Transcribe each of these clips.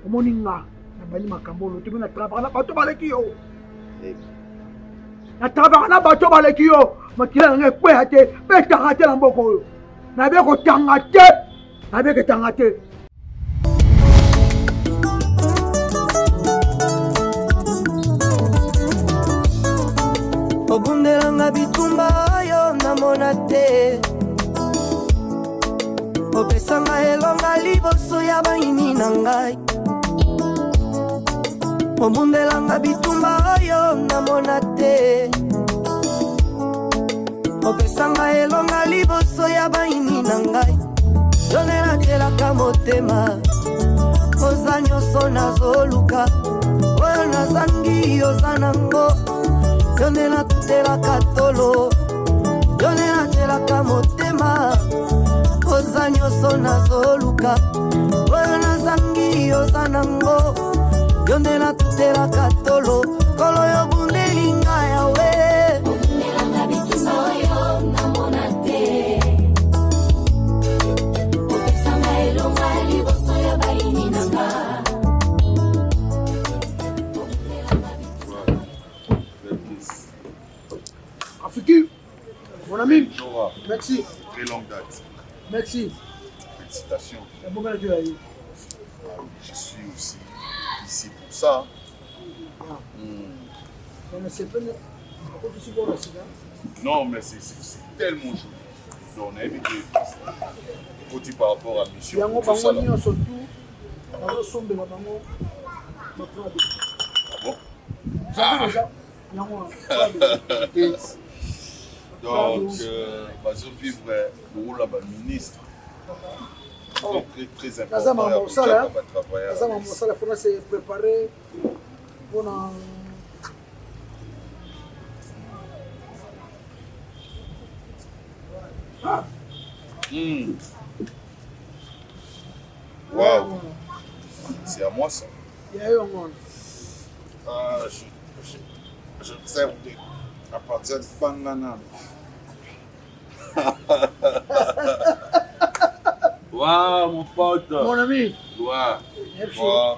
Omoninga na bali makambolo tu na travana bato baleki yo. Na travana bato baleki yo. Makila nge kwe hate beta hate na mboko yo. Na be ko tangate. Na be ke tangate. Obundelanga bitumba yo namona te. Opesanga elonga liboso ya baini na ngai. Obundelanga bitumba yo namona te. Opesanga elonga liboso ya baini na ngai. Yonela telaka motema. Oza nyonso nazoluka. Oyo nazangi ozanango. Yonela tutelaka tolo. Yonela telaka motema. Oza nyonso nazoluka. Oyo nazangi ozanango. Yonela tutelaka tolo. Kolo yo bundelinga yawe. Obundelanga bitumba oyo namona te. Opesanga elonga liboso ya baini nanga. Afiki, mon ami, merci. Très longue date. Merci. Félicitations. C'est un bon moment de la vie. Je suis aussi ici pour ça. Non, mais c'est tellement joli. Donc, on a évité côté par rapport à la mission. Ah bon? Donc, va vivre le rôle de ministre. Très important. Il faut se préparer pour Waouh! C'est à moi ça. Je sais à partir de Panana. Waouh, mon pote. Mon ami. Waouh. Wow.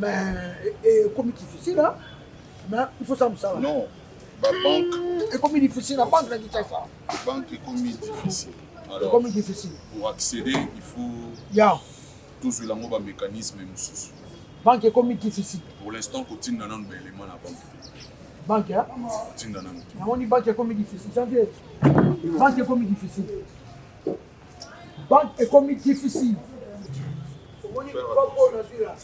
Mais comme difficile, hein? Mais il faut ça. Non, la banque. Et comme difficile, la banque là, ça. La banque est comme difficile. Alors, comme difficile. Pour accéder, il faut tout sur le mécanisme. Banque est comme difficile. Pour l'instant, continue dans l'élément la banque. Banque, hein? Continue dans l'élément. On dit banque est comme difficile. Janvier. Banque est comme difficile. Banque est comme difficile. On dit pas pour la suite là.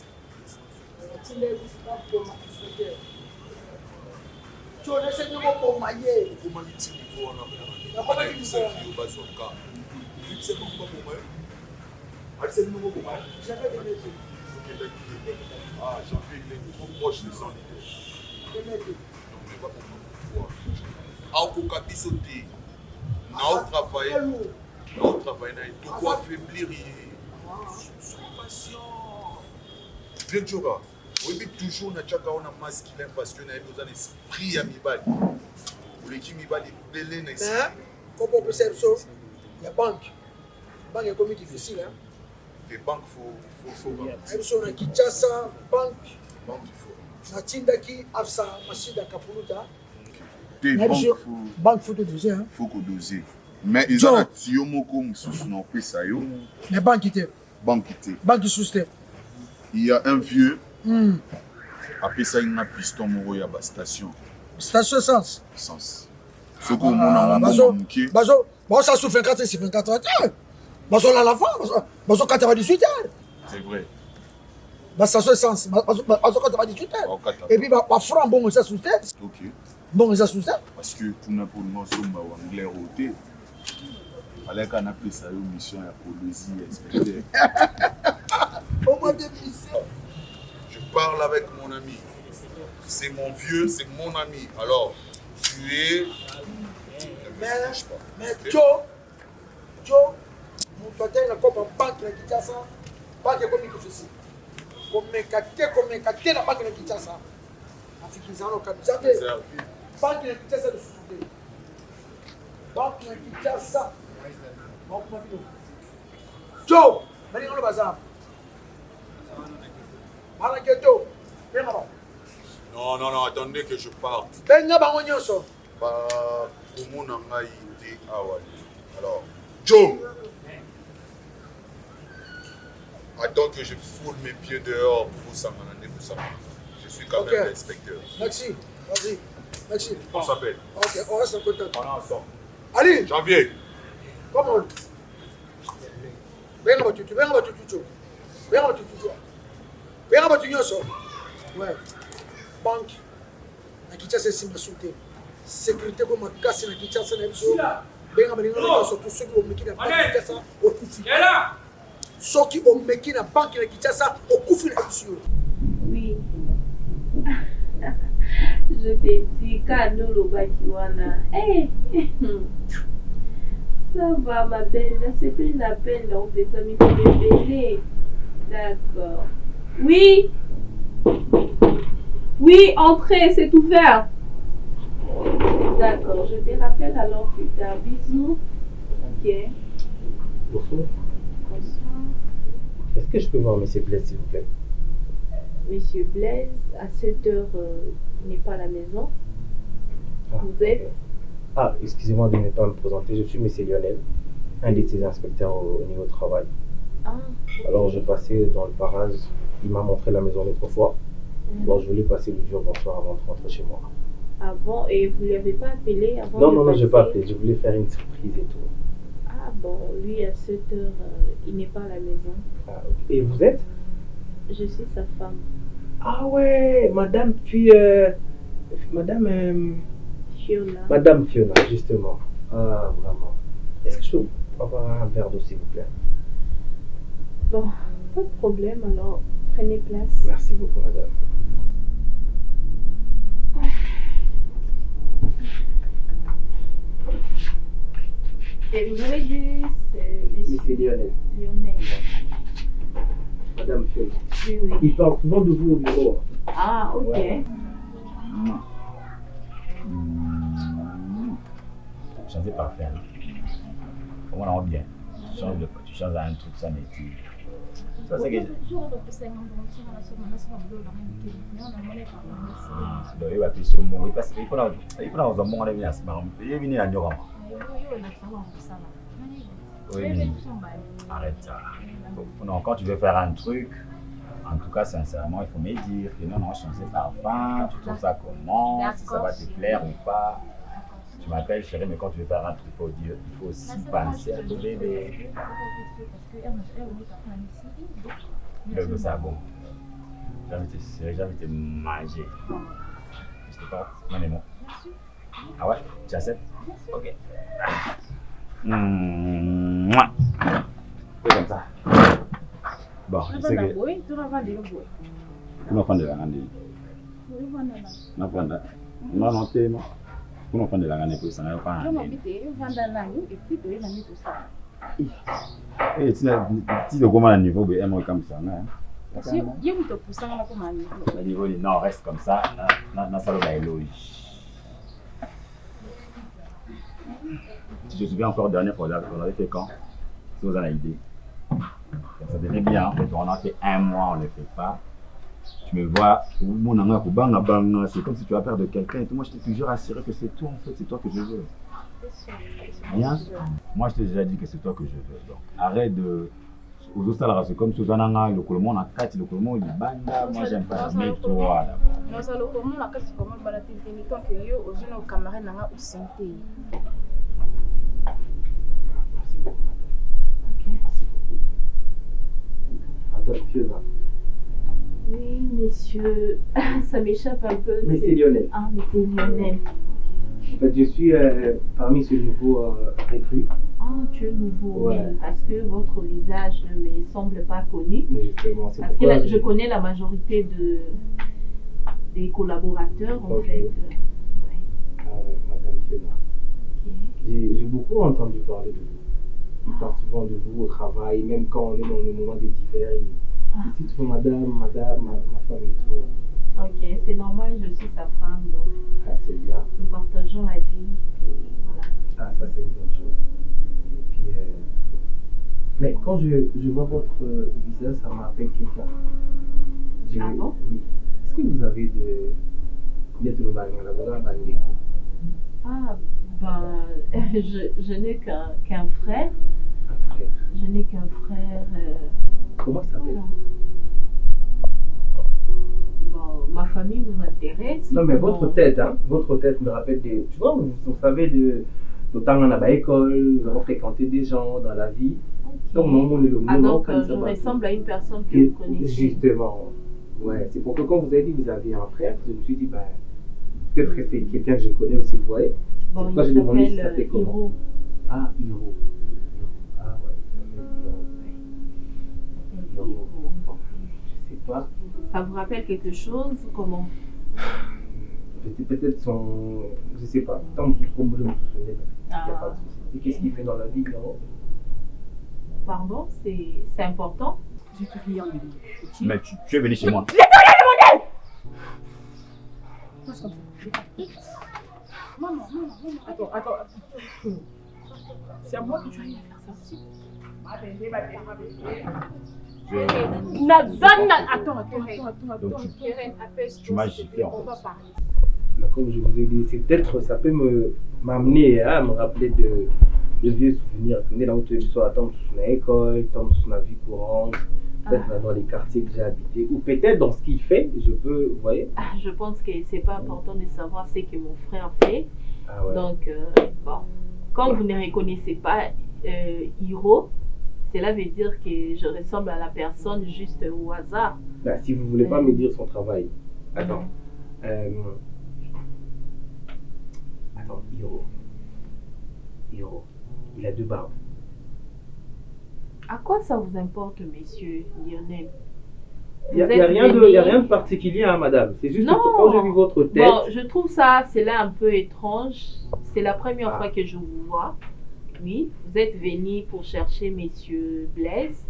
Tu as laissé nous pour mailler. Comment dit-il niveau on a pas de niveau. C'est pas pour moi. C'est nouveau pour moi. J'avais des métiers. Ah, j'ai fait les trop proches de son idée. Des métiers. Au Kokabiso T. Nous travaillons. Nous travaillons. De quoi affaiblir. Sois patient. Bien sûr. Oui, mais toujours, on a un masculin parce qu'on a besoin d'esprit à Mibali. Pour l'équipe Mibali, belé n'est pas. Comme on peut faire ça, il y a banque. La banque est comme difficile. Hein? Les banques, il faut. On a Kinshasa, banque. Banque, il faut. Na Tindaki, Absa, Machida Kapuluta. Des banques, il faut doser. Hein? Il faut que doser. Mais ils ont un Tiomoko, Moussounou, Pesayo. Mais banque, il Banque, banque, sous-step. Il y a un vieux. Après ça, il y a un piston moro à la station. Station essence. Essence. Ce qu'on a manqué. Bazo, ça souffre 24 et 24 heures. Bazo, là, la fin. Bazo, 98 heures. C'est vrai. Station essence. Bazo, 98 heures. Et puis, franc, bon, ça sous-step. Ok. Bon, ça sous-step. Parce que pour nous, sommes anglais roté. Il fallait qu'on appelle ça une mission à Colosie, inspecteur. Au moins de mission. Je parle avec mon ami. C'est mon vieux, c'est mon ami. Alors, tu es. Mais Joe, mon père a comme un banque qui t'a ça. Banque comme il difficile. Comme la banque qui t'a ça. Africain, on a déjà banque qui t'a ça de souder. Banque qui t'a ça. Joe, venez dans le bazar. Malaketo, viens là-bas. Non, non, non, attendez que je parte. Benga bango nyonso. Bah, pour mon angaï, alors, Joe, attends que je foule mes pieds dehors pour ça. Je suis quand même l'inspecteur. Merci, vas-y. Merci. On s'appelle. Ok, on reste en contact. Pendant un temps. Allez, Janvier. comment? Benga batutu, benga batutu. Benga batutu. Benga batutu nyonso. Ouais. Banque. Na Kinshasa simba souté. Sécurité comme casse na Kinshasa na biso. Benga balinga nyonso tous ceux qui ont meki na Kinshasa au kufi. Ceux qui ont meki na banque na Kinshasa au kufi na biso. Oui. Je t'ai dit, Kano Bakiwana. Hey! Ça va, ma belle. C'est plus la peine, on fait ça, mais faut bébé. D'accord. Oui! Oui, entrez, c'est ouvert. D'accord, je te rappelle alors plus tard. Bisous. Ok. Bonsoir. Bonsoir. Est-ce que je peux voir M. Blaise, s'il vous plaît? Monsieur Blaise, à cette heure, il n'est pas à la maison. Ah, Vous êtes? Ah, excusez-moi de ne pas me présenter. Je suis M. Lionel, un de ses inspecteurs au niveau travail. Ah. Alors, je passais dans le parage. Il m'a montré la maison l'autre fois. Alors, je voulais passer le jour bonsoir avant de rentrer chez moi. Ah bon? Et vous ne lui avez pas appelé avant? Non, je n'ai pas appelé. Je voulais faire une surprise et tout. Ah bon, lui, à cette heure, il n'est pas à la maison. Ah, ok. Et vous êtes? Je suis sa femme. Ah ouais, madame, puis... Madame... Fiona. Madame Fiona, justement. Ah, vraiment. Est-ce que je peux avoir un verre d'eau, s'il vous plaît? Bon, pas de problème, alors prenez place. Merci beaucoup, madame. Et vous avez dit, c'est Monsieur Lionel. Lionel. Madame Fiona. Oui, oui. Il parle souvent de vous au bureau. Ah, ok. Ouais. Changer parfait. Comment on bien? Tu changes un truc, ça n'est-il. Ça, c'est que. Il va passer au mot. Il faut dans un monde bien. Il est venu à New York. Oui, arrête ça. Non, quand tu veux faire un truc, en tout cas, sincèrement, il faut me dire que non, changer parfum, tu trouves ça comment, si ça va te plaire ou pas. Tu m'appelles chérie, mais quand tu veux faire un truc, il faut aussi penser à ton bébé. Le c'est bon. J'ai envie de te manger. Je te porte, non mais bon. Ah ouais, tu acceptes? Ok. Mouah. C'est comme ça. Bon, je sais que... Tu vas prendre de la grande. Non, t'es non. Tu vas prendre de la grande pour ça, n'a pas un. Et tu dois comment à niveau de M comme ça, non? Le niveau du nord reste comme ça, dans sa logique. Tu te souviens encore dernière fois, on avait fait quand? Si vous en avez idée. Ça devait bien, en fait, on a fait un mois, on ne le fait pas. Tu me vois, c'est comme si tu vas perdre quelqu'un et tout. Moi, je t'ai toujours assuré que c'est toi, en fait, c'est toi que je veux. Bien sûr. Moi, je t'ai déjà dit que c'est toi que je veux. Donc, arrête de. Aux autres salariés, c'est comme Susananga, le Colomon, on a 4, le Colomon, il est banda. Moi, j'aime pas. Mais toi, d'abord. Non, ça, le Colomon, la 4, c'est comment le balaté, tant que yo, aux jeunes camarades, n'a pas santé. Oui, monsieur. Ça m'échappe un peu. Mais c'est Lionel. Ah, mais c'est Lionel. En fait, je suis parmi ce nouveau recrue. Ah, tu es nouveau. Ouais. Oui, parce que votre visage ne me semble pas connu. Justement, c'est Parce pourquoi que je connais la majorité des collaborateurs, en Ok. fait. Ouais. Ah ouais, madame Fiona. Ok. J'ai beaucoup entendu parler de vous. Il parle souvent de vous au travail, même quand on est dans le moment des divers. Il dit toujours madame, ma femme et tout. Ok, c'est normal, je suis sa femme, donc Ah, c'est bien. nous partageons la vie. Et voilà. Ah, ça c'est une bonne chose. Et puis, Mais quand je vois votre visage, ça me rappelle quelqu'un. Ah bon? Oui. Est-ce que vous avez de Ah, ben, je n'ai qu'un frère. un frère? Je n'ai qu'un frère. Comment ça s'appelle? Voilà. Bon, ma famille vous intéresse? Non, mais Comment- votre tête me rappelle des. Tu vois, vous savez, de temps on a à l'école, nous avons fréquenté des gens dans la vie. Donc, mon est le Ah, nom, donc comme je ça va. ressemble à une personne que Et vous connaissez. justement, ouais, c'est pour que quand vous avez dit que vous aviez un frère, je me suis dit, ben, peut-être que c'est quelqu'un que je connais aussi, vous voyez. Bon, C'est pourquoi il j'ai demandé si ça s'appelle s'appelait comment. Hiro. Ah, Hiro. Ah, ouais, il s'appelle Hiro. Hiro. Bon, je sais pas. Ça vous rappelle quelque chose? Comment? Peut-être son. Je sais pas. Tant que je me souviens, il n'y a pas de souci. Et qu'est-ce qu'il fait dans la vie, Hiro? Pardon, c'est important? Je te rien de lui. Mais tu es venu chez moi. Maman. Attends. C'est à moi que tu vas faire ça. Attends. Donc tu m'as giflé en On va fait. parler. Donc, comme je vous ai dit, c'est peut-être, ça peut m'amener à me rappeler de vieux souvenirs. Là où tu es le soir, tant sur l'école, tant sur la vie courante, peut-être dans les quartiers que j'ai habités, ou peut-être dans ce qu'il fait, je peux, vous voyez. Ah, je pense que c'est pas important de savoir ce que mon frère fait. Ah ouais. Donc, bon, quand vous ne reconnaissez pas Hiro, cela veut dire que je ressemble à la personne juste au hasard. Bah, si vous voulez pas me dire son travail. Attends. Attends, Hiro. Il a 2 barbes. À quoi ça vous importe, monsieur Lionel? Il n'y a, Vous êtes rien venu- de particulier, hein, madame. C'est juste Non. que quand j'ai vu votre tête. Bon, je trouve ça, c'est là un peu étrange. C'est la première Ah. fois que je vous vois. Oui, vous êtes venu pour chercher monsieur Blaise,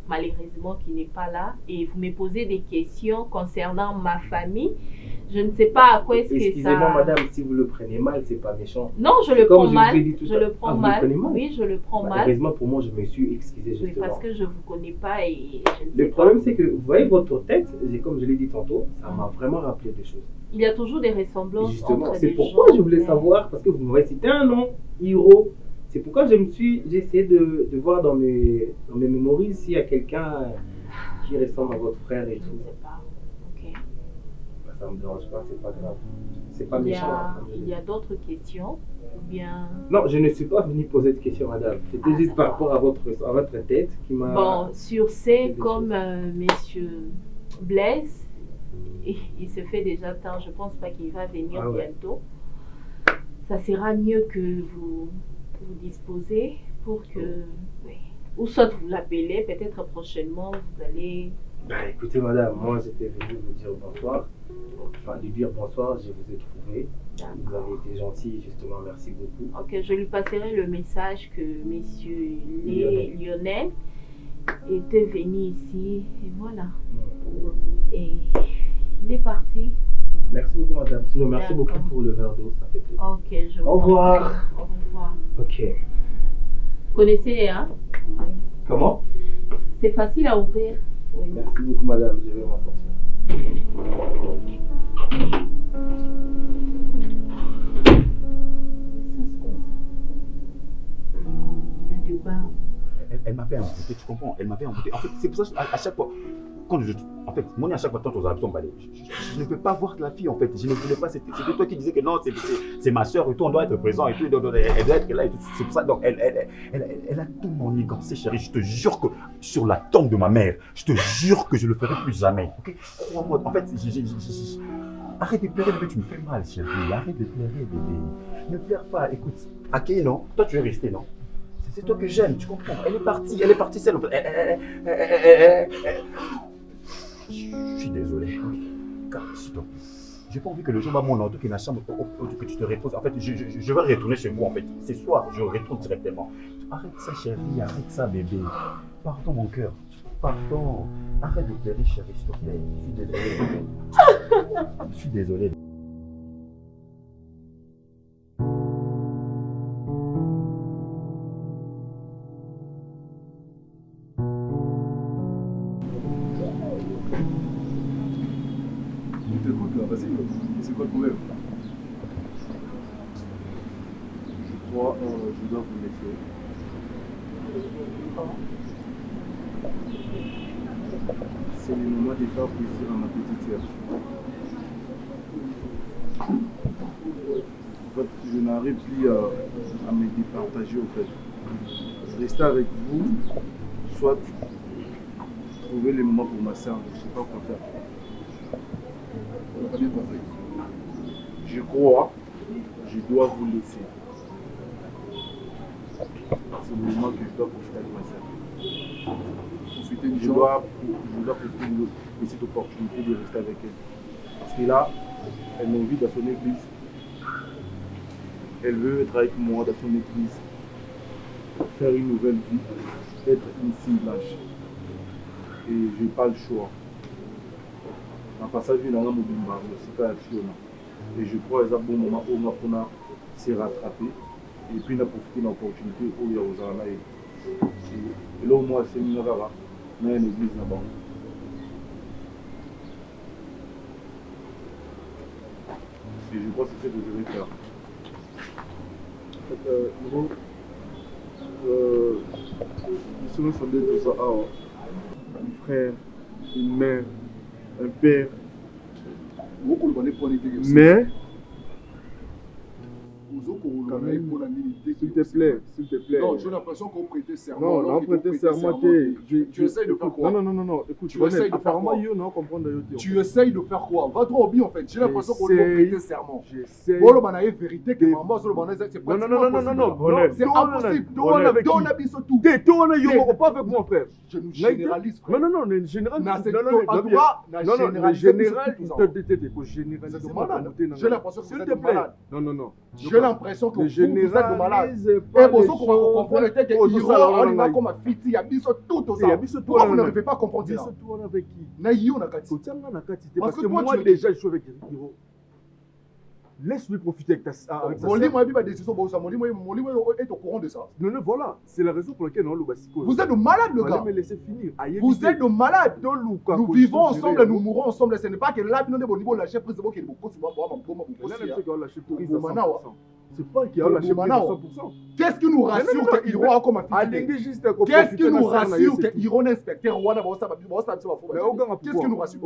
malheureusement qui n'est pas là, et vous me posez des questions concernant ma famille. Je ne sais pas à quoi est-ce que ça... Excusez-moi, madame, si vous le prenez mal, c'est pas méchant. Non, je le Comme prends je vous mal. ai dit tout Je à le l'heure. prends Ah, vous le mal. prenez mal? Oui, je le prends Bah, mal. heureusement pour moi, je me suis excusé Oui, justement. parce que je ne vous connais pas et je ne sais Le pas. problème, c'est que vous voyez votre tête, comme je l'ai dit tantôt, ça m'a vraiment rappelé des choses. Il y a toujours des ressemblances Justement, entre c'est des pourquoi gens, je voulais mais- savoir, parce que vous m'avez cité un nom, Hiro. C'est pourquoi j'ai essayé de voir dans mes mémoires s'il y a quelqu'un qui ressemble à votre frère et Je tout. ne sais pas. Ok. Bah, ça me dérange pas, c'est pas grave. C'est pas Il y méchant. a, hein, comme je il dis. y a d'autres questions ou bien... Non, je ne suis pas venu poser de questions, madame. C'était juste par rapport à votre tête qui m'a. Bon, sur ces, comme monsieur Blaise, il se fait déjà tard, je pense pas qu'il va venir Ah ouais. bientôt. Ça sera mieux que vous vous disposez pour que... Oui. Ou soit vous l'appelez, peut-être prochainement vous allez... Bah, écoutez, madame, moi j'étais venu vous dire bonsoir. Enfin, lui dire bonsoir, je vous ai trouvé. Vous avez été gentil, justement, merci beaucoup. Ok, je lui passerai le message que monsieur Lionel était venu ici et voilà. Et il est parti. Merci beaucoup, madame. Sinon, merci D'accord. beaucoup pour le verre d'eau, ça fait plaisir. Ok, je vous Au revoir. Au revoir. Ok. Vous connaissez, hein? Comment? C'est facile à ouvrir. Oui. Merci beaucoup, madame, je vais m'en sortir. Il a deux barbes. Elle m'avait embouté, tu comprends? Elle m'avait embouté. En fait, c'est pour ça qu'à chaque fois, en fait, moi, à chaque fois, quand on a balai, je ne peux pas voir la fille, en fait. Je ne voulais pas. C'était toi qui disais que non, c'est ma soeur et tout, on doit être présent et tout, elle doit être là et tout. C'est pour ça, donc, elle a tout manigancé, chérie. Je te jure que sur la tombe de ma mère, je te jure que je le ferai plus jamais. Ok? Crois-moi, en fait, arrête de pleurer, bébé, tu me fais mal, chérie. Arrête de pleurer, bébé. Ne pleure pas. Écoute, Akei, non? Toi, tu es resté, non? C'est toi que j'aime, tu comprends? Elle est partie seule. Je suis désolé. Calme-toi. J'ai pas envie que le jour va mon ordre, que la chambre, que tu te reposes. En fait, je vais retourner chez vous, en fait. Ce soir, je retourne directement. Arrête ça, chérie, arrête ça, bébé. Pardon, mon cœur. Pardon. Arrête de pleurer, chérie, s'il te plaît. Je suis désolé, bébé. Je suis désolé. t'écoute là, vas-y. C'est quoi le problème? Je crois, je dois vous laisser. C'est le moment de faire plaisir à ma petite sœur. En fait, je n'arrive plus à me départager au fait. Rester avec vous, soit trouver les moments pour ma sœur, je ne sais pas quoi faire. On n'a pas bien compris. Je crois, je dois vous laisser. C'est le moment que je dois profiter avec ma sœur. Je dois profiter de cette opportunité de rester avec elle. Parce que là, elle m'invite dans son église. Elle veut être avec moi dans son église. Faire une nouvelle vie. Être une fille blanche. Et je n'ai pas le choix. En passage, je suis mobimba, c'est pas action. Et je crois que c'est un bon moment où on a se rattraper. Et puis on a profité de l'opportunité où il y a aux Aranaïs. Et là, au moins, c'est une rara. Mais il y a une église là-bas. Et je crois que c'est ce que je vais faire. Gros, nous sommes fondés tout ça. Un frère, une mère, un père. Mais, s'il te plaît, s'il te plaît. Non, j'ai l'impression qu'on prêtait serment. Non, on prêtait serment. Tu essayes de faire quoi? Non, écoute, tu essayes de faire quoi? Tu essayes de faire quoi? Va droit au but en fait. J'ai l'impression qu'on prêtait serment. J'essaie. Bon, le est vérité que maman sur le banane, c'est pas non, c'est impossible. Donne à biso tout. Pas avec mon frère. Je nous généralise, frère. Non, général. J'ai l'impression que vous êtes malade. Non. J'ai l'impression que vous êtes malade. Et bon, qu'on va comprendre le texte, on va comme un fiti, il y a biso tout ça. Pourquoi vous n'arrivez pas à comprendre ça? Avec qui? Naïo Nakati. Parce que moi déjà, je suis avec Hiro. Laisse-lui profiter avec sa Mon lit, moi, ma décision, mon lit est au courant de ça. Non, voilà. C'est la raison pour laquelle on l'a bassico. Vous êtes de malade, le gars. Me laisser finir. Vous êtes de malade. Nous vivons ensemble, nous mourrons ensemble. Ce n'est pas que là, nous avons niveau lâcher prise, c'est beaucoup c'est pas qu'il a lâché prise à 100%. Qu'est-ce qui nous rassure que Hiro a comme qu'est-ce qui nous rassure que Hiro est inspecteur? Qu'est-ce qui nous rassure?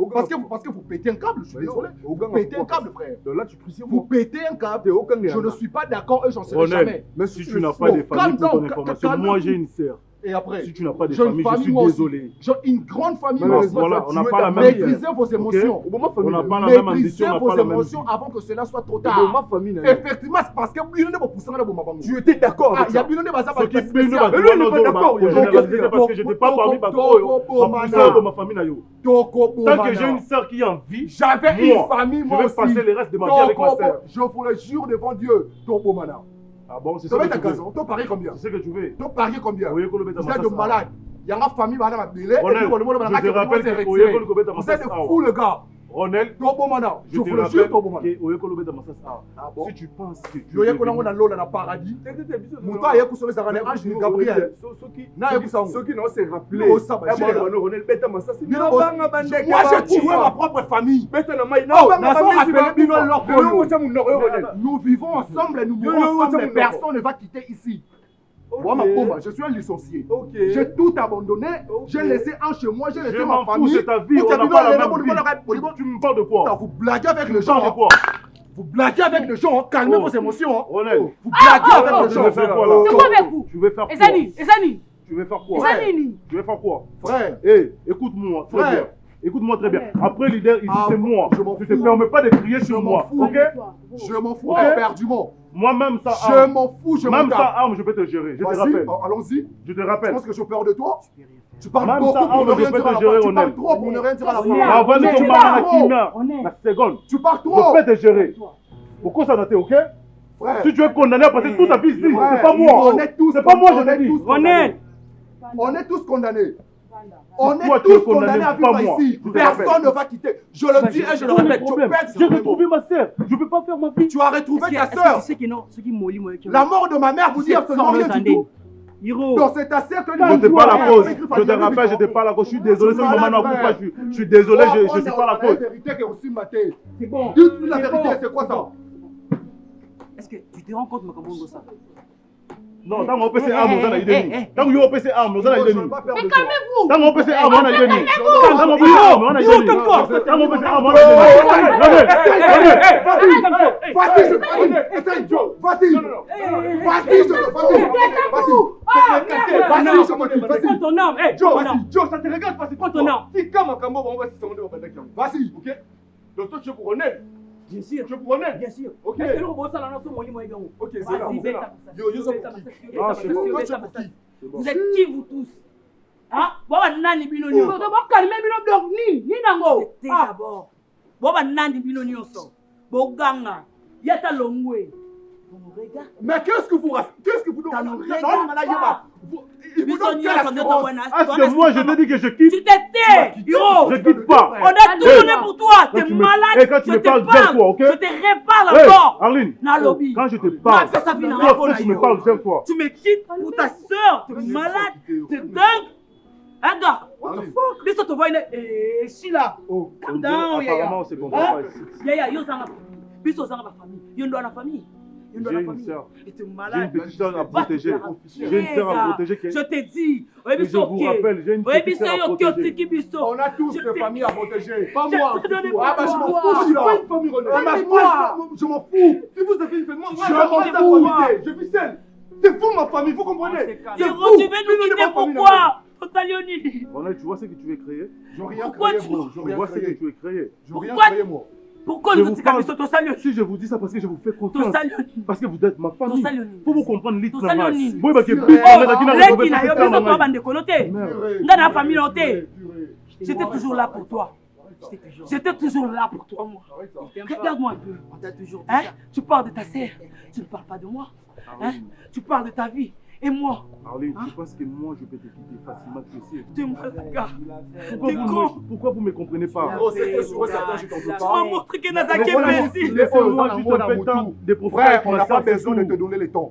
Parce que vous pétez un câble, je suis désolé. Vous pétez un câble, frère. Vous pétez un câble. Je ne suis pas d'accord et j'en serai jamais. Mais si tu n'as pas de famille pour ton information, moi j'ai une sœur. Et après, si tu n'as pas de famille, je suis désolé. J'ai une grande famille. Voilà, on n'a pas la même. Maîtrisez vos émotions. On n'a pas la même ambition. Maîtrisez vos émotions avant que cela soit trop tard. Effectivement, c'est parce que tu étais d'accord avec ça. Il y a parce que lui n'est pas d'accord. Parce que je n'étais pas parmi ma famille. Tant que j'ai une sœur qui est en vie, j'avais une famille, moi aussi. Je vais passer le reste de ma vie avec ma sœur. Je vous le jure devant Dieu, Tobo Mana. Ah bon, c'est ça que tu veux. Toi, parier combien? C'est ce que tu veux. Toi, parier combien? Vous êtes de malade. Il y a une famille, madame Abdélé. Je te rappelle que vous êtes fou, le gars. Ronel, je vous le jure, si tu penses que tu es dans le paradis, Gabriel. Ceux qui n'ont se rappelé, moi j'ai tué ma propre famille. Nous vivons ensemble et nous mourrons ensemble. Personne ne va quitter ici. Je suis un licencié. J'ai tout abandonné. J'ai laissé un chez moi. J'ai laissé ma famille. C'est ta vie. On n'a pas la même vie. Tu me parles de quoi? Vous blaguez avec les gens. Vous blaguez avec les gens. Calmez vos émotions. Vous blaguez avec les gens. Je vais faire quoi là? C'est quoi avec vous? Je vais faire quoi? Ezani. Tu veux faire quoi? Je vais faire quoi? Frère. Écoute-moi très bien. Écoute-moi très bien. Après l'idée, c'est moi. Je ne te permets pas de crier sur moi. Ok? Je m'en fous éperdument. Moi-même, ça arme. Je m'en fous, même ça arme, je peux te gérer. Je te rappelle. Allons-y. Je te rappelle. Tu penses que j'ai peur de toi? Tu parles même beaucoup pour ne rien dire à la fois. Tu parles trop pour ne rien dire à la fois. Avant de tomber la seconde. Tu parles trop. Je peux te gérer. Pourquoi ça noté, ok? Si tu es condamné à passer toute ta vie ici, c'est pas moi. On est tous. C'est pas moi, je te dis. On est tous condamnés. On est tous condamnés à vivre ici. Personne ne va quitter. Je le dis et je le répète. J'ai retrouvé ma sœur. Je ne peux pas faire ma vie. Tu as retrouvé ta sœur. La mort de ma mère vous dit absolument rien du tout. Hiro. Donc c'est ta sœur que Je n'étais pas la cause. Je te rappelle, je n'étais pas la cause. Je suis désolé, c'est maman n'a pas. Je suis désolé, je ne suis pas la cause. La vérité qui est aussi matée. C'est bon. Dites-nous la vérité, c'est quoi ça? Est-ce que tu te rends compte, Makamondo, ça? Non, tant qu'on peut se arme, on a idée. Tant qu'on peut se arme, on a idée. Mais calmez-vous. Tant qu'on peut se arme, on a idée. Tant qu'on peut se arme, on a idée. Tant qu'on peut se arme, on a idée. Vas-y, je vais. Essaye, Joe. Vas-y. Vas-y, Prends ton arme. Joe, ça te regarde pas, c'est Prends ton arme. Si comme un cambo, on va se demander au Badek. Vas-y, ok? Donc toi, tu es pour honnête. Bien sûr. Tu es pour honnête. Bien sûr. Ok. Est-ce que nous avons ça dans notre moyen moyen? Ok, c'est là. Yo, vous êtes qui vous tous? Hein? Boba nani binoni. D'abord calmez bino bloc ni nango. D'abord. Boba nani binoni oso. Boganga. Yata longwe. Vous nous regardez. Mais qu'est-ce que vous Est-ce que moi je te dis que je quitte? Tu t'étais, Hiro. Je quitte pas. On a tout donné pour toi. T'es malade. Et quand tu me parles, gère-toi, ok? Je te répare encore. Arline, Nalobi. quand je te parle, tu me parles, gère-toi. Tu me quittes pour ta soeur. T'es malade. T'es dingue. Un gars. What the fuck? Laisse te voir une. Eh, Sheila. Calm down, Yaya. Apparemment, c'est bon. Yaya, yo, ça va. Biso, ça va la famille. Yo, doit la famille. J'ai une soeur. Et t'es malade. J'ai une petite soeur à protéger. J'ai une soeur à protéger. Je t'ai dit. Je vous rappelle, j'ai une petite soeur à protéger. On a tous des familles à protéger. Pas moi. Ah bah je m'en fous. Je suis pas une famille renaissante. Je m'en fous. Si vous avez une famille, moi je m'en fous. Je vis seul. C'est vous ma famille, vous comprenez? Tu veux nous quitter pourquoi? Totalioni. Tu vois ce que tu veux créer? Je n'ai rien créé, bro. Je vois ce que tu veux créer. Je n'ai rien créé, moi. Pourquoi nous disons que Totalioni? Si je vous dis ça parce que je vous fais confiance. Parce que vous êtes ma famille. Totalioni. Faut vous comprendre l'île Totalioni. Moi, parce que j'étais toujours là pour toi. J'étais toujours là pour toi, moi. Regarde-moi un peu. Hein? Tu parles de ta sœur. Tu ne parles pas de moi. Hein? Tu parles de ta vie. Et moi? Arline, tu penses que moi je peux te quitter facilement que c'est? T'es malade, gars. Pourquoi vous ne me comprenez pas? Tu m'as montré que Nazaki est merci. Laissez-moi juste un peu de temps de profiter. Frère, on n'a pas besoin de te donner le temps.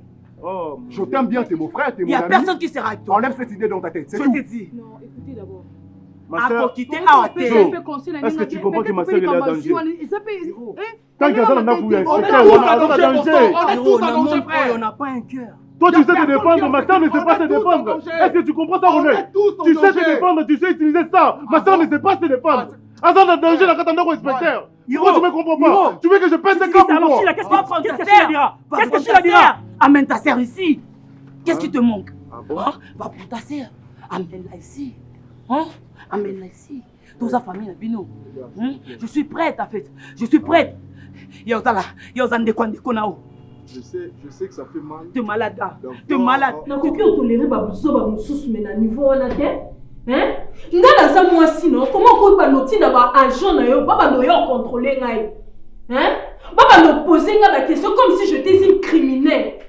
Je t'aime bien, t'es mon frère, t'es mon ami. Il n'y a personne qui sera avec toi. Enlève cette idée dans ta tête, c'est tout. tout. Je t'ai dit. Non, écoutez d'abord. Ma soeur, est-ce que tu comprends que ma soeur est en danger? Tant qu'il y a ça, on a tous en danger, frère. On n'a pas un cœur. Toi, tu sais te défendre, ma soeur ne sait pas se défendre. Est-ce que tu comprends ça, René? Tu sais te défendre, tu sais utiliser ça. Ma soeur ne sait pas se défendre. Ah, ça, on a danger, la katana au inspecteur. Pourquoi tu me comprends pas? Tu veux que je pèse tes câbles pour moi? Qu'est-ce que tu diras? Qu'est-ce que tu diras? Amène ta sœur ici. Qu'est-ce qui te manque? Va pour ta sœur. Amène-la ici. Amène-la ici. Toute sa famille, la bino. Je suis prête, en fait. Je suis prête. Yozala, Yozande Kwandekonao. Je sais que ça fait mal. T'es malade, gars. T'es malade. Non, tu peux tolérer Babousso, Baboussous, mais à niveau on a fait. Hein? Ndala ça moi sinon, comment on peut noter d'abord agent na yo, baba no yo contrôler ngai. Hein? Baba no poser nga question comme si j'étais une criminelle.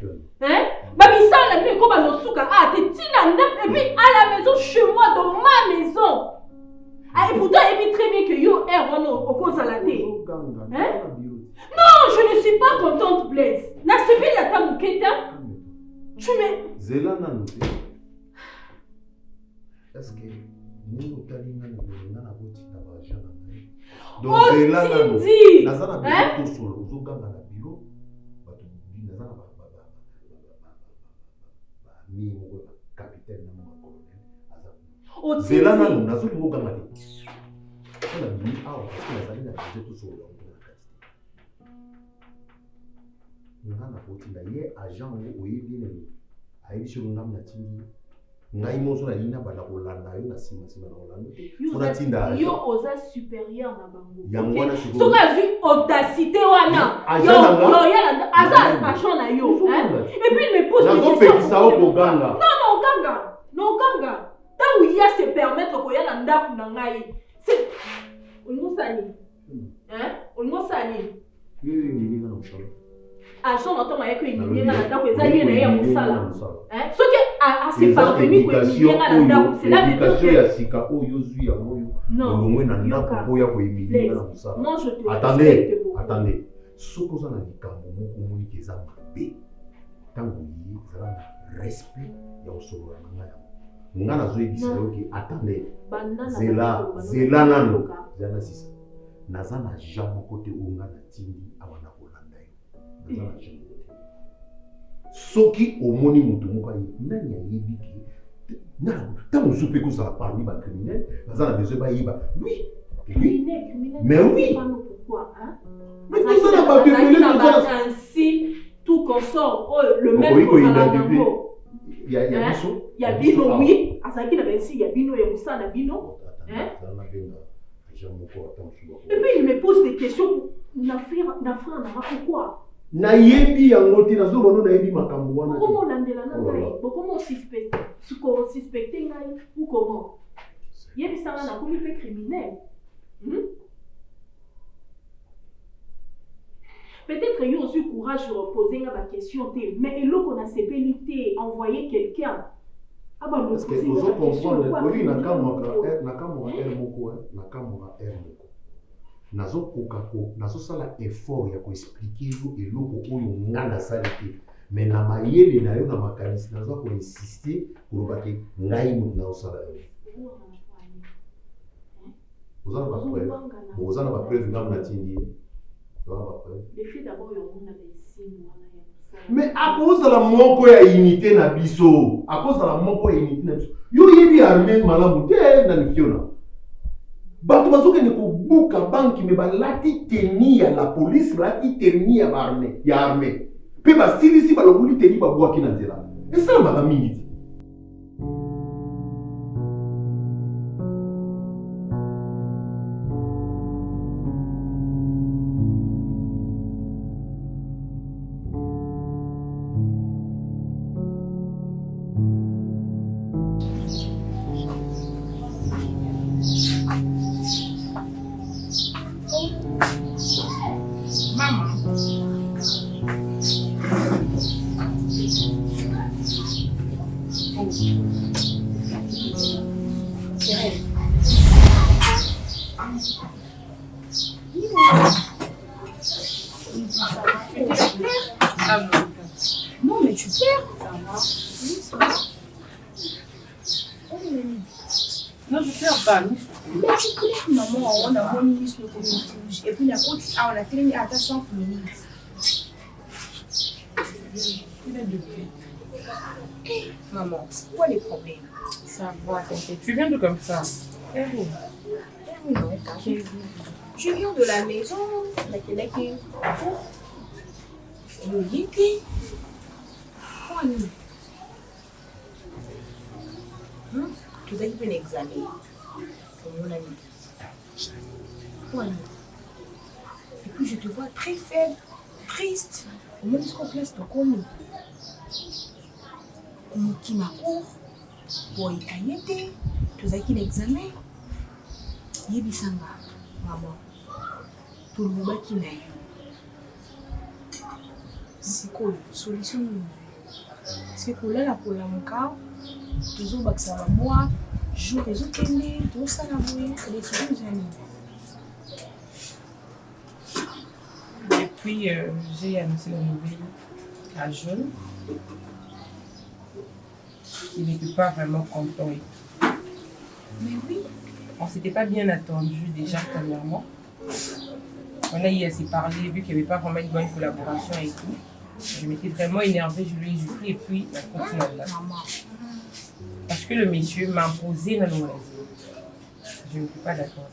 Hein? Babi ça la nuit comme no souka ah t'es tina et puis à la maison chez moi dans ma maison. Ah et pourtant et puis très bien que yo au cause à la télé. Hein? Non, je ne suis pas contente, Blaise. N'a subi la table Keta. Tu me. Zela Nanoté. Est-ce que nous talina na boti na bajana na. Donc Zela Nanoté. Nazana bien tout sur le zoganga na bureau. Bato nazana mi mo capitaine na mo colonel. Zela Nanoté nazuli mo ganga ni. On a mis ah parce que nazali na tout sur le ngana potinda ye agent oyebi nini ayebi sur ngam na tindi ngai mozo na lina bana kolanda yo na sima na kolanda ona tinda yo oza supérieur na bango yangwana so ka vu audacité wana yo yala aza agent na yo hein et puis il me pose des questions non ganga tant il y a se permettre ko yala ndaku na ngai c'est umusani hein umusani yeye ni ngana mshalo agent n'entend que il n'y a pas d'endroit où il y a un moussala. Ce qui a c'est parvenu que il y a un endroit c'est la éducation ya sika o yozu ya moyo. Non. Non, je te attendez. Soko za na likambo moko moni keza mabe. Tango yi zala respect ya osolola na ngai yango nga nazoyebisa yo ke attendez zela nano zela sisa naza na jean moko te oyo nga natindi awa na kolanda yo naza na jean moko te soki omoni moto moko aye nani ayebi ke ntango mosusu mpe kozala parmi bacriminel baza na besoin bayeba oui mais oui mais tozala bato ainsi tout consort le même kozala nango ya bino oui azalaki na bansi ya bino ya mosala na bino et puis il me pose des questions na frère nanga pourquoi nayebi yango te nazobano nayebi makambo wana comment olandela na ngai comment suspecte ngai ou comment yebisanga nakomi mpe criminel. Peut-être qu'il y a aussi le courage de reposer ma question, mais il faut qu'on a ces pénalités, envoyer quelqu'un. Ah bah, parce que nous allons comprendre, oui, nazo sala effort ya koexpliquer yo eloko oyo nga nasali te mais na mayele na yo na makanisi nazo koinsister koloba ke ngai moto naosala yo ozana bapreuve nga munatindi mais akozala moko ya unité na biso yo yebi armée malamu te na nikiona bato bazokende kobuka banki me balati teni ya la police balati teni ya armée mpe basilisi balobuli teni babwaki na nzela esalamaka mingi te. Non, mais tu pleures. Non, je pleure pas. Mais tu pleures, maman. On a mon ministre le rouge. Et puis la côte, on a terminé à ta 5 minutes. Maman, c'est quoi les problèmes? Ça va, t'inquiète. Tu viens de comme ça. Je viens de la maison. Tu as eu un examen. Mon ami. Et puis je te vois très faible, triste. Au même ce qu'on place ton commis. Qui m'a couru. Pour y aller, tu as eu un examen. Yebisanga, maman. Tout le monde qui n'a eu. C'est quoi la solution? C'est que là, pour la moka, toujours baksa moi, jour les autres aînés, tout ça la bouée, c'est des choses amis. Depuis, j'ai annoncé la nouvelle à Jaune. Il n'était pas vraiment content. Mais oui. On ne s'était pas bien attendu déjà premièrement. On a eu à s'y parler, vu qu'il n'y avait pas vraiment une bonne collaboration et tout. Je m'étais vraiment énervée, je lui ai juré et puis la continue là. Parce que le monsieur m'a imposé la nouvelle. Je ne suis pas d'accord.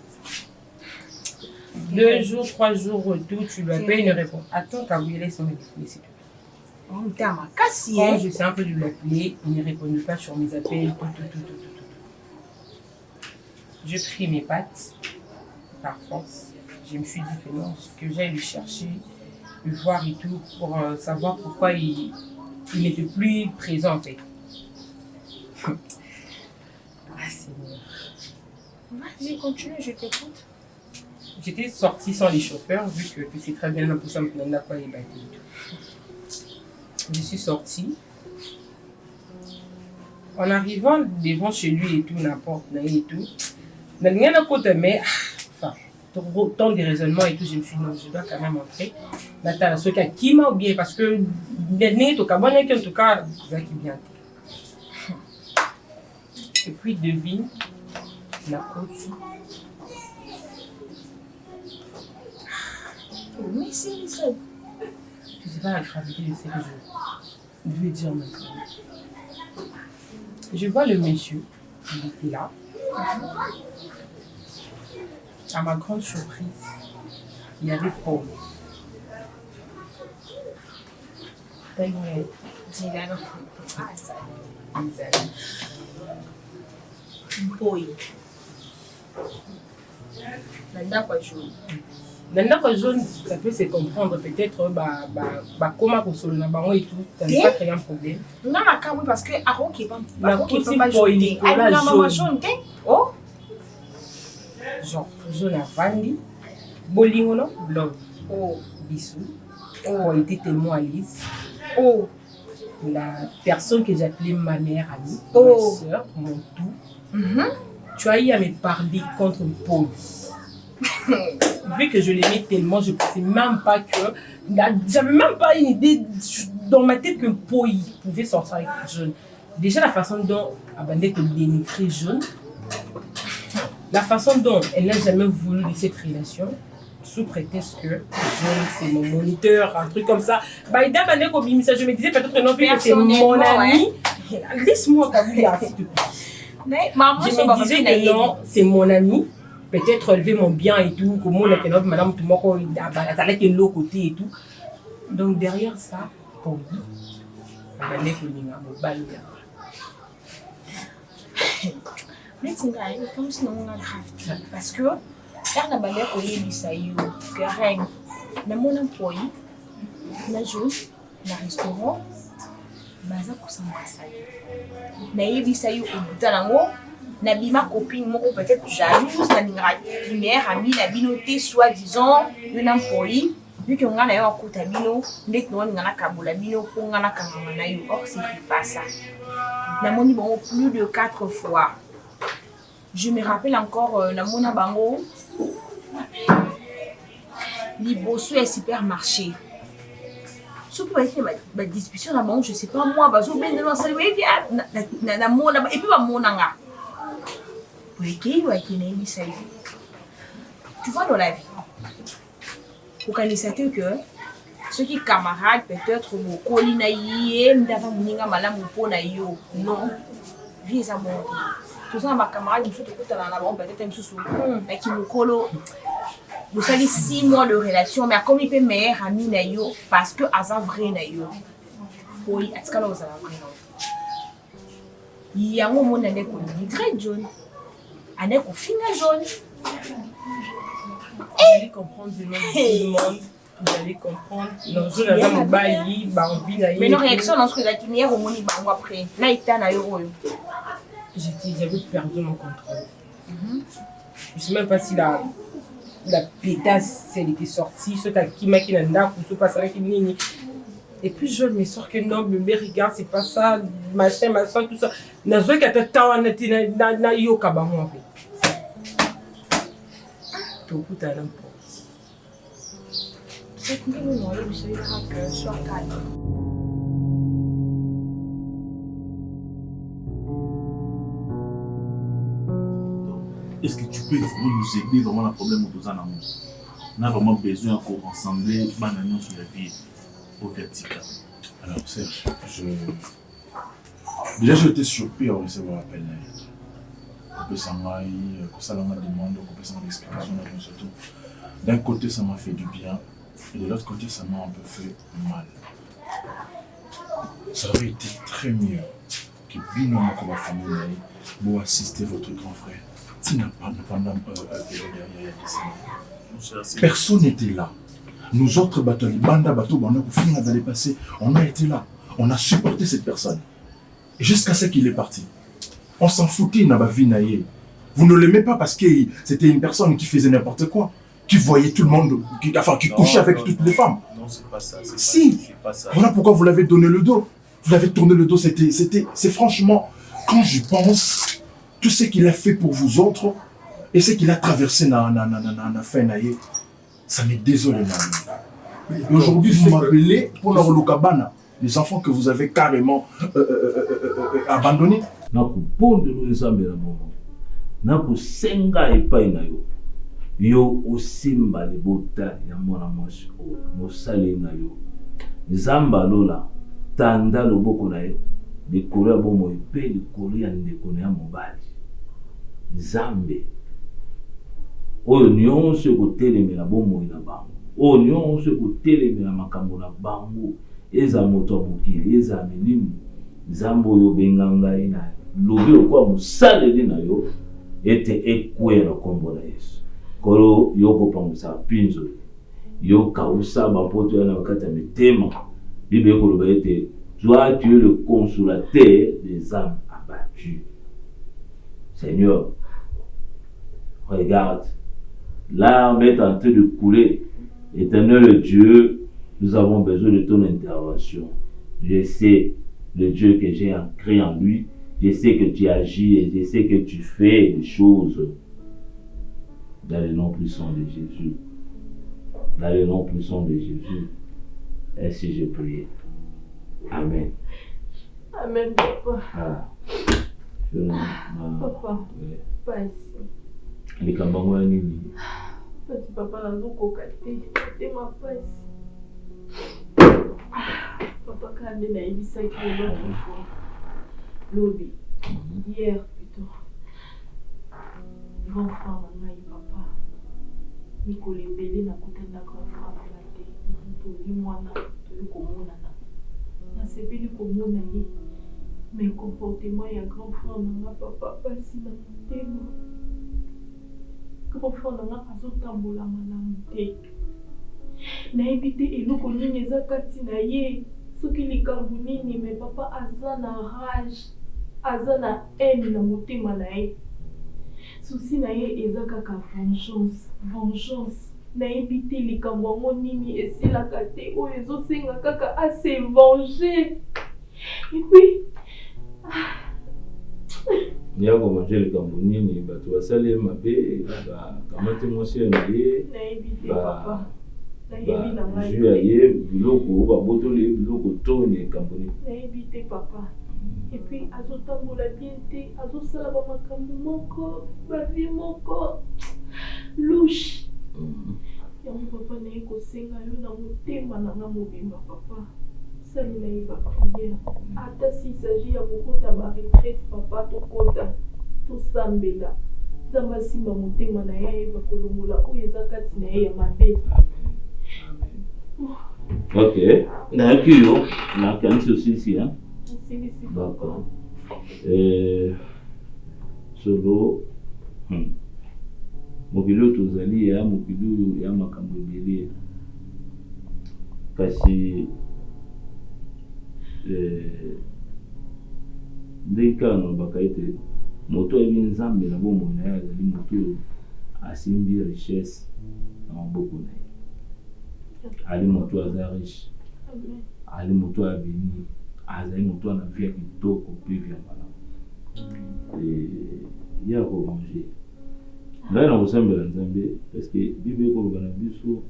2 jours, 3 jours, retour, tu lui appelles, il ne répond. Attends qu'à vous laisser me défiler, s'il te plaît. Quand j'essaie un peu de l'appeler, il ne répondait pas sur mes appels, tout. Je pris mes pattes, par force. Je me suis dit que non, que j'aille lui chercher, lui voir et tout, pour savoir pourquoi il n'était plus présent en fait. Ah, Seigneur. Vas-y, continue, je t'écoute. J'étais sortie sans les chauffeurs, vu que tu sais très bien la pousse à me plaindre quoi il battait et tout. Je suis sortie. En arrivant devant chez lui et tout, n'importe, et tout, dans le côté, mais enfin, tant de raisonnements et tout, je me suis dit non, je dois quand même entrer. Nathalie, ce qui m'a oublié parce que en tout cas, ça qui bien. Et puis devine la côte. Mais c'est ça. Je ne sais pas la gravité de ce que je veux dire maintenant. Je vois le monsieur, il était là. À ma grande surprise, il y avait Paul. Nanda jaune, ça peut se comprendre peut-être comment pour solo na et tout, ça n'est pas très un problème. Non, oui, parce que Aaron qui est pas jaune. Oh, genre jaune à Vandi, Bolingono, love. Oh, bisous. Oh, il était tellement à l'aise. Oh, la personne que j'appelais ma mère amie, ma soeur, mon tout. Tu as eu à me parler contre Paul. Vu que je l'aimais tellement, je ne pensais même pas que. J'avais même pas une idée dans ma tête que Paul pouvait sortir avec Jaune. Déjà, la façon dont Abandé te dénigrait Jaune, la façon dont elle n'a jamais voulu de cette relation, sous prétexte que Jaune c'est mon moniteur, un truc comme ça. Je me disais peut-être que non, c'est mon ami. Laisse-moi t'avouer, s'il te plaît. Je me disais que non, c'est mon ami. Peut-être relever mon bien et tout, comme on a que notre madame tout le monde est de l'autre côté et tout. Donc derrière ça, pour lui, on est venu à mon bal. Mais c'est vrai, comme si on a grave. Parce que, on a balé au lieu du saillot, que rien. Mais mon employé, la joue, le restaurant, baza pour s'embrasser. Mais il y a du saillot au bout de la Nabi ma copine, moi peut-être jalouse, na première amie, Nabi noté soi-disant, un employé, vu qu'on a un coup tabino, dès que nous avons un kaboula bino, on a un kamanayo, or c'est pas ça. Namoni bon plus de 4 fois. Je me rappelle encore, Namona Bango, Liboso est supermarché. Surtout avec la discussion là, je sais pas moi, bazo ben de lancer le via, na mona et puis ma monanga. Tu vois dans la vie, pour qu'on ait que ceux qui camarades peut-être mon colinaïe, m'dava moninga malam pour naïo, non, vie ça monte. Tout ça ma camarade me souhaite écouter dans la bombe peut-être me sous, mais qui me colo. Vous savez 6 mois de relation, mais comme il peut meilleur ami naïo parce que à vrai naïo. Oui, est-ce que là vous avez vrai il y a un moment où on a des très jeunes. On est au finger jaune. Vous allez comprendre le nom de tout le monde. Vous allez comprendre. Non, je n'ai pas bailli, bambi, naïe. Mais nos réactions dans ce que la tinière au moni bango après. Là, il était à euro. J'avais perdu mon contrôle. Je ne sais même pas si la pétasse, elle était sortie. Ce qui m'a dit, ce passe avec une ligne. Et puis je me sors que non, mais regarde, c'est pas ça, machin, tout ça. Na zo ka tata na yo kabango en fait. Tout coup à l'impo. C'est que nous on le sait que soit calme. Est-ce que tu peux vraiment nous aider vraiment le problème de nos amours? On a vraiment besoin de rassembler bananions sur la vie. Au vertical. Alors Serge, déjà j'étais surpris à recevoir l'appel. On peut s'en aller, que ça m'a demandé, qu'on peut s'en explication surtout. D'un côté ça m'a fait du bien, et de l'autre côté ça m'a un peu fait mal. Ça aurait été très mieux que Bino comme famille pour assister votre grand frère. Tu n'as pas pendant derrière. Personne n'était là. Nous autres bateaux, les bandas bateaux, on a passé, on a été là, on a supporté cette personne. Jusqu'à ce qu'il est parti. On s'en foutait, n'a pas vu naïe. Vous ne l'aimez pas parce que c'était une personne qui faisait n'importe quoi, qui voyait tout le monde, qui couchait avec toutes les femmes. Non, c'est pas ça. Si, pas ça. Voilà pourquoi vous l'avez donné le dos. Vous l'avez tourné le dos, c'est franchement, quand je pense, tout ce qu'il a fait pour vous autres, Et ce qu'il a traversé dans la fin, ça me désole. Et aujourd'hui, vous m'appelez pour la Rolokabana, les enfants que vous avez carrément abandonnés. Nakusenga epai na yo yo osimba libota ya mwana mwasi oyo mosali na yo nzamba lola tanda loboko na ye likolo ya bomoi mpe likolo ya ndeko na ya mobali nzambe oyo nyonso ekotelemela bomoi na bango oyo nyonso ekotelemela makambo na bango eza moto ya mokili eza milimo nzambe oyo obenga ngai na lobi okwa mosaleli na yo ete ekwe na kombo na Yesu kolo yoko pangisa pinzo yoka usaba poto yana wakati ya mitema Bible ekoloba ete toi tu es le consolateur des âmes abattues. Seigneur, regarde, l'arme est en train de couler. Éternel Dieu, nous avons besoin de ton intervention. Je sais le Dieu que j'ai ancré en lui. Je sais que tu agis et je sais que tu fais des choses dans le nom puissant de Jésus. Dans le nom puissant de Jésus. Ainsi je prie. Amen. Amen, papa. Ah. Papa, pas ici. Les Kambango nini? Petit papa n'a pas cocaté. Et ma passe. Papa, quand il a dit ça, il a l'autre fois. Lobby. Hier, plutôt. Grand frère, maman et papa. Nicolas Bélé n'a coûté un grand frère à la tête. Tout le monde a tout comme on a. Na sepeli komona ye mais comportement ya grand frère nanga papa pasi na motema grand frère nanga azotambola malamu te nayebi te eloko nini eza kati na ye soki likambo nini mais papa aza na rage aza na haine na motema na ye susi na ye eza kaka vengeance nayebi te likambo yango nini esilaka te oyo ezosenga kaka ase venger et puis yako manger likambo nini bato basali mabe bakamati mwasi na ye nayebi te papa nayebi na ngai jus ya ye biloko babotoli ye biloko toni likambo nini nayebi te papa et puis azotambola bien te azosala bamakambo moko bavie moko louche yango papa naye kosenga yo na motema nanga mobimba papa salela ye bapriere ata s'il s'agit ya kokota baretraite papa tokota tosambela nzambe asimba motema na ye ayeba kolongola oyo eza kati na ye ya mabe. Ok, nayaki yo nakanisi osisi d'accord solo mokili oyo tozali ya mokili oyo ya makambo ebele kasi ndenge kaka nalobaka ete moto ayebi nzambe na bomoi na ye azali moto oyo asimbi richesse na maboko na ye ali moto aza riche ali moto abeni azali moto ana vie ya kitoko mpe vie ya malamu ye akorange ngai na kosambela nzambe parceke bible ekoloba na biso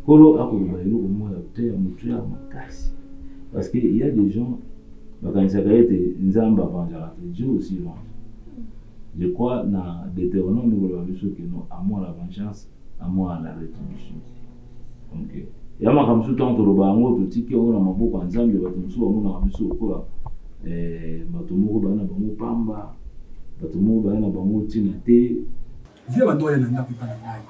kolo akoloba eloko moya te ya motu ya makasi parce que il y a des gens bakanisaka ete nzambe avangeaka te Dieu aussi venge. Je crois na Deutéronome ekoloba biso ke non amour à la vengeance amour à la rétribution. Donc ya makambo mosusu ntango toloba yango totiki yango na maboko ya nzambe bato mosusu bamonaka biso lokola bato moko baya na bango pamba bato moko baya na bango ntina te vie bato oyo na ndako epa na ngai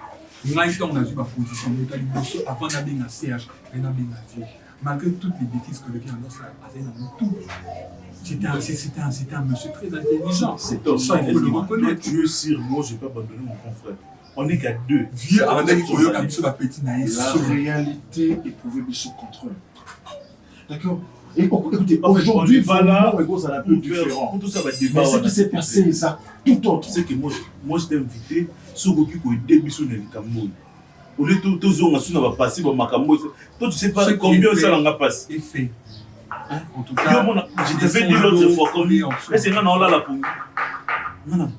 ngai ntango nazwi baposition eka liboso avant nabenga serge ngai nabenga vie malgré toutes les bêtises que le gars a azali na motu c'était un monsieur très intelligent. C'est ça, il faut le reconnaître. Tu es sûr, moi je n'ai pas abandonné mon confrère. On n'est qu'à deux. Vieux avec Koyo Kamso la petite naïs. La réalité éprouvée sous contrôle. D'accord. Et écoutez, aujourd'hui, voilà, ça a un peu différent. Tout ça va débat. Mais ce qui s'est passé, ça, tout autre. C'est que moi je t'ai invité, ce qui est début sur le Cameroun. Au lieu de tout ça, on va passer par Makambo. Toi, tu sais pas combien ça va passer. Et fait. En tout cas, je t'avais dit l'autre fois combien. Mais c'est là, on l'a la pomme.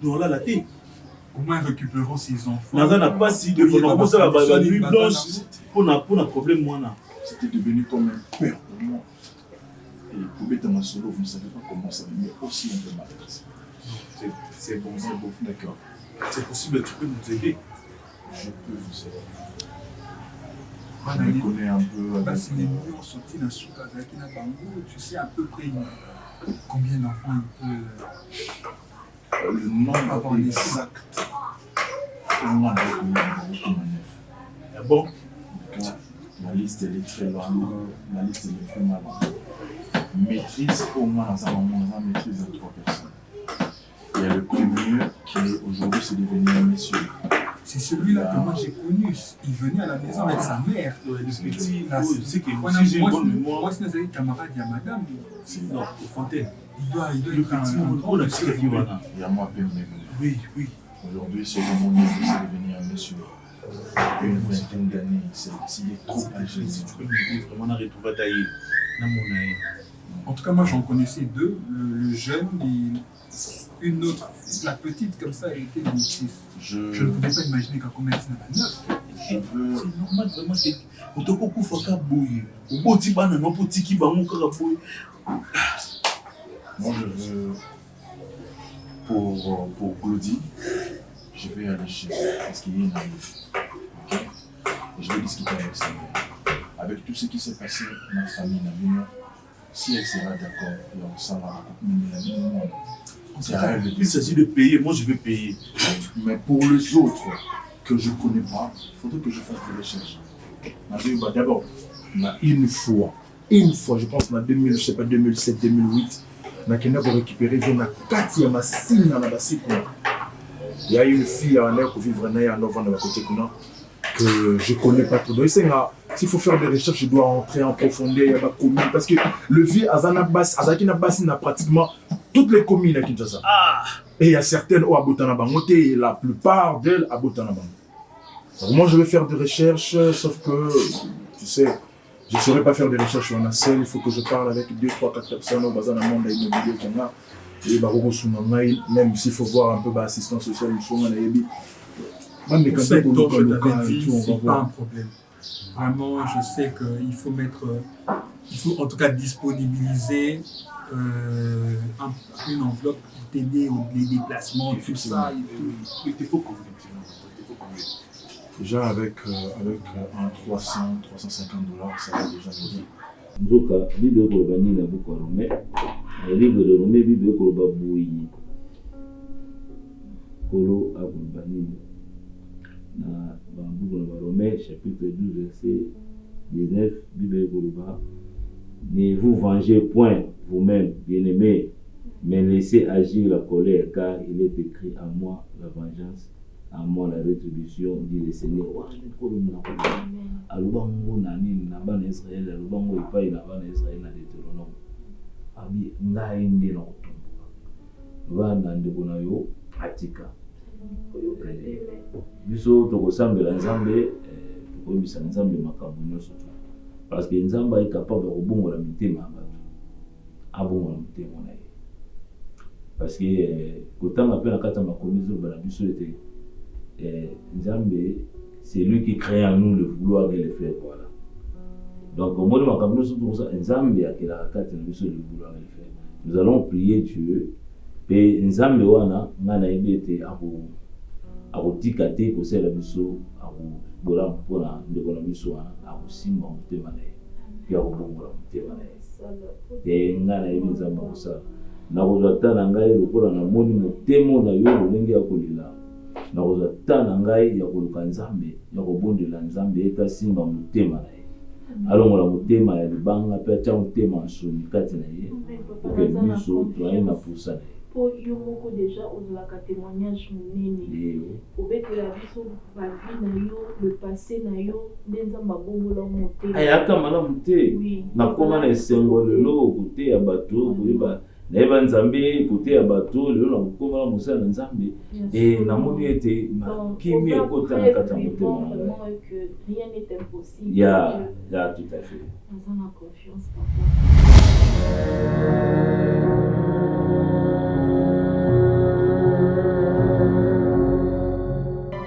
On a la thé. Comment récupéreront ses enfants? Naza n'a pas si de vraiment ça la nuit blanche pour un problème moi là. C'était devenu comme un père pour moi. Et pour mettre ma solo, vous ne savez pas comment ça me met aussi un peu mal. C'est bon, c'est bon. D'accord. C'est possible, tu peux nous aider. Je peux vous aider. Je me connais un peu. Parce que les millions sont sortis dans Souka, tu sais à peu près combien d'enfants il peut. Le nombre exact. On a bon. La liste elle est très longue. La liste elle est vraiment longue. Maîtrise au moins dans un moment, on maîtrise de 3 personnes. Il y a le premier qui aujourd'hui c'est devenu un monsieur. C'est celui-là que moi j'ai connu. Il venait à la maison avec sa mère. Le petit, c'est que moi, si nous avons camarade, il y a madame. Non, au Fontaine. Il doit le être un Il y a moi, peine. Oui. Aujourd'hui, ce moment, c'est devenu un monsieur. Une vingtaine d'années, s'il est trop âgé. Si tu peux m'aider, vraiment, on a retrouvé tailler. En tout cas, moi j'en connaissais deux. Le jeune et une autre, la petite comme ça, elle était une métisse. Je ne pouvais pas imaginer qu'à combien il y en a 9. C'est normal vraiment que otoko faka boye. Oboti bana no potiki bango kaka boye. Moi je veux pour Claudie, je vais aller chez elle parce qu'il y a une amie. Okay? Et je vais discuter avec sa mère. Avec tout ce qui s'est passé dans la famille Nabino, si elle sera d'accord, et on s'en va il s'agit de payer, moi je vais payer. Mais pour les autres que je ne connais pas, il faudrait que je fasse des recherches. D'abord, une fois, je pense en 2007, 2008, on a récupéré une carte de ma signe dans la basse. Il y a une fille qui vit vraiment en novembre à côté que je ne connais pas trop. Donc, s'il faut faire des recherches, je dois entrer en profondeur parce que le vieux Azana Bassi n'a pratiquement toutes les communes à Kinshasa. Et il y a certaines où Abotana Bangote et la plupart d'elles à Abotana Bangote. Donc moi je vais faire des recherches, sauf que tu sais, je ne saurais pas faire des recherches en seul. Il faut que je parle avec 2, 3, 4 personnes au bazar dans le monde immobilier et même s'il faut voir un peu l'assistance sociale, c'est pas un problème. Vraiment, je sais qu'il faut en tout cas disponibiliser une enveloppe pour t'aider aux déplacements, tout ça. Il faut qu'on déjà avec un 300, 350 $, ça va déjà nous dire. Nzoka, bibe koloba nini na buku ya Rome, na livre de Rome, bibe koloba boyi. Kolo akoloba nini na buku na Rome, chapitre 12, verset 19, bibe koloba. Ne vous vengez point vous-même, bien-aimés, mais laissez agir la colère, car il est écrit à moi la vengeance, à moi la rétribution, dit le Seigneur. Alubango nani na bana Israël, alubango ipai na bana Israël na Deutéronome. Abi ngai ndi na kutumbuka. Bana ndeko na yo atika. Biso tokosambela Nzambe, tokoyebisa Nzambe makambo nyonso. Parce que Nzambe est capable de rebondir la mitema à bateau. Abongo la mitema na ye. Parce que quand on appelle la carte ma commission de la biso était Nzambe, c'est lui qui crée en nous le vouloir et le faire, voilà. Donc au moment où nous sommes pour ça, Nzambe a créé la carte de biso le vouloir et le faire. Nous allons prier Dieu. Et Nzambe wana ngana ibete akotikate ko sela biso bola mpona ndeko na biso wana akosimba motema na ye mpe akobongola motema na ye te ngai nayebi Nzambe akosala nakozwa ta na ngai lokola namoni motema na yo lolenge ya kolela nakozwa ta na ngai ya koluka Nzambe ya kobondela Nzambe ete asimba motema na ye alongola motema ya libanga mpe atya motema ya nsoni kati na ye oke biso toaye na posa na ye. Po yo moko déjà ozolaka témoignage monene obetela biso bavi na yo le passé na yo nde Nzambe abongola motema ayaka malamu te nakoma na esengo lelo koteya bato koyeba nayeba Nzambe koteya bato lelo nakokoma na mosala na Nzambe e namoni ete kimi ekota na kati ya motema na ngai. Rien n'est impossible. Ya tout à fait. Nous avons confiance papa.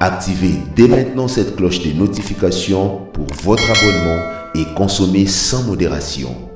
Activez dès maintenant cette cloche de notification pour votre abonnement et consommez sans modération.